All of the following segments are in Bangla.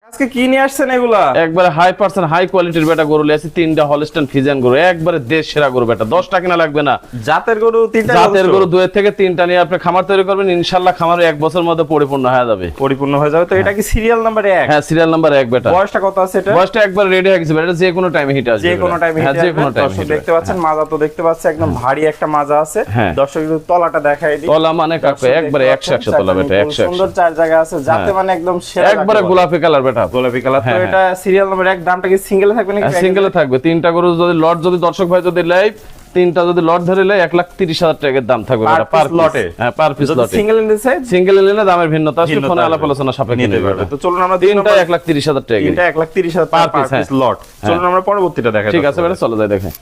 আজকে কি নিয়ে আসছেন এগুলা? একবারে হাই পার্সেন্ট হাই কোয়ালিটির বেটা গরু লেছি, তিনটা হলস্টাইন ফ্রিজিয়ান গরু, একবারে দেশ সেরা গরু বেটা। 10 টাকা কিনা লাগবে না। জাতের গরু তিনটা, জাতের গরু 2 থেকে 3টা নিয়ে আপনি খামার তৈরি করবেন, ইনশাআল্লাহ খামারে 1 বছরের মধ্যে পরিপূর্ণ হয়ে যাবে। পরিপূর্ণ হয়ে যাবে। তো এটা কি সিরিয়াল নাম্বার 1? হ্যাঁ, সিরিয়াল নাম্বার 1 বেটা। বয়সটা কত আছে এটা? বয়সটা একবার রেডি হয়ে গেছে বেটা, যে কোনো টাইমে হিট আসবে। যে কোনো টাইমে হিট আসবে। যে কোনো টাইমে দর্শক দেখতে পাচ্ছেন, মাজা তো দেখতে পাচ্ছেন একদম ভারী একটা মাজা আছে। হ্যাঁ। দর্শক একটু তলাটা দেখাই দিই। তলা মানে কাকু একবারে 100 তলা বেটা, 100 সুন্দর চার জায়গা আছে, যাতে মানে একদম সেরা, একবারে গোলাপি কালার বেটা, গোলাপি কালার। তো এটা সিরিয়াল নাম্বার 1, দামটা কি সিঙ্গেলে থাকবে নাকি? সিঙ্গেলে থাকবে। 3টা গরু যদি লট, যদি দর্শক ভাই যদি লাইভ 3টা যদি লট ধরে লাই 1,30,000 টাকার দাম থাকবে পার লটে। হ্যাঁ, পার পিস লটে। সিঙ্গেল নিতে চাই, সিঙ্গেল নিলে দামের ভিন্নতা আছে, ফোনে আলাপ আলোচনা সাপেক্ষে নিতে পারবে। তো চলুন আমরা 3টা 1,30,000 টাকা, 3টা 1,30,000 পার পার পিস পিস লট। চলুন আমরা পরবর্তীটা দেখাই। ঠিক আছে বেটা, চলে যাই দেখেন।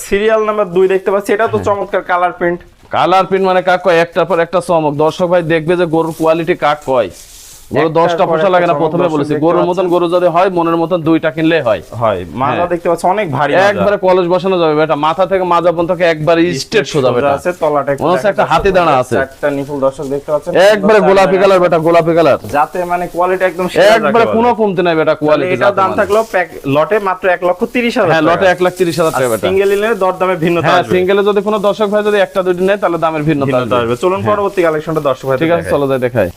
সিরিয়াল নাম্বার 2 দেখতে পাচ্ছি, এটা তো চমৎকার কালার প্রিন্ট। কালার প্রিন্ট মানে কাক কয়, একটার পর একটা চমক। দর্শক ভাই দেখবে যে গরুর কোয়ালিটি কাক কয়। গরু 10টা পোষা লাগে না, প্রথমে বলেছি গরুর মতন গরু যদি হয়, মনের মতন 2টা কিনলে হয়। মাজা দেখতে পাচ্ছি অনেক ভারী, একবারে কলেজ বসানো যাবে বেটা, মাথা থেকে মাজা পর্যন্ত একবারে স্ট্রেট সোজা বেটা আছে। তলাটা মনে হচ্ছে একটা হাতি দাঁড়া আছে। চারটা নিপুল দর্শক দেখতে পাচ্ছেন, একবারে গোলাপি কালার বেটা, গোলাপি কালার। যাতে মানে কোয়ালিটি একদম একবারে কোনো কমতি নাই বেটা কোয়ালিটি। এটা দাম থাকলো লটে মাত্র 1,30,000। হ্যাঁ, লটে 1,30,000 টাকা বেটা। সিঙ্গেল নিলে দর দামে ভিন্নতা হ্যাঁ, আসবে। সিঙ্গেলে যদি কোনো দর্শক ভাই যদি একটা দুইটা নেয়, তাহলে দামের ভিন্নতা আসবে। চলুন পরবর্তী কালেকশনটা দর্শক ভাই। ঠিক আছে, চলো যাই দেখাই।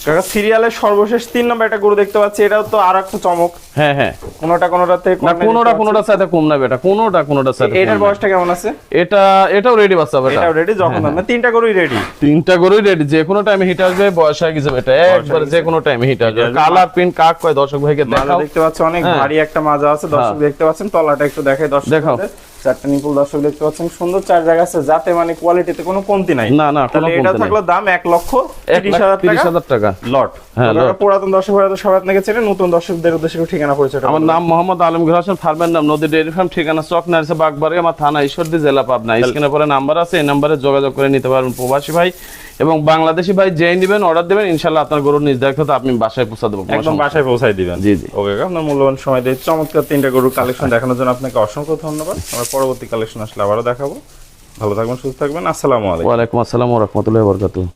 কাকা সিরিয়ালের সর্বশেষ 3 নম্বর একটা গরু দেখতে পাচ্ছি, এটাও তো আর একটা চমক। হ্যাঁ হ্যাঁ, কোনোটাতে না কোনোটার সাথে কম না বেটা, কোনোটার সাথে। এটার বয়সটা কেমন আছে? এটাও রেডি বাচ্চা বেটা, এটাও রেডি। যখন আমরা 3টা গরুই রেডি, 3টা গরুই রেডি, যে কোনো টাইমে হিট আসবে। বয়স হয়ে গেছে বেটা, একবারে যে কোনো টাইমে হিট আসবে। কালার প্রিন্ট কাক কয় দর্শক ভাইকে দেখাও। দেখতে পাচ্ছেন অনেক ভারী একটা মাজা আছে। দর্শক দেখতে পাচ্ছেন, তলাটা একটু দেখাই দর্শক। দেখাও। চারটা নিপুল দর্শক দেখতে পাচ্ছেন, সুন্দর চার জায়গা আছে, যাতে মানে কোয়ালিটিতে কোনো কমতি নাই। না না, কোনো এটা থাকলো দাম 1,30,000 টাকা লট। হ্যাঁ, পুরাতন দর্শক ভাইরা তো সবাই আপনাকে চেনে, নতুন দর্শকদের উদ্দেশ্যে ঠিকানা পরিচয়। আমার নাম মোহাম্মদ আলমগীর হোসেন, ফার্মের নাম নদী ডেইরি ফার্ম, ঠিকানা চক নার্সে বাগবাড়ি, আমার থানা ঈশ্বরদী, জেলা পাবনা। স্ক্রিনে পরে নাম্বার আছে, এই নাম্বারে যোগাযোগ করে নিতে পারবেন। প্রবাসী ভাই এবং বাংলাদেশি ভাই যেই নেবেন, অর্ডার দেবেন, ইনশাআল্লাহ আপনার গরুর নিজ দায়িত্ব আপনি বাসায় পৌঁছে দেবো, একদম বাসায় পৌঁছাই দিবেন। জি জি। ওকে, আপনার মূল্যবান সময় দিয়ে চমৎকার 3টা গরুর কালেকশন দেখানোর জন্য আপনাকে অসংখ্য ধন্যবাদ। আমরা পরবর্তী কালেকশন আসলে আবারও দেখাবো। ভালো থাকবেন, সুস্থ থাকবেন। আসসালামু আলাইকুম। ওয়ালাইকুম আসসালাম ওয়া রাহমাতুল্লাহি ওয়া বারাকাতুহু।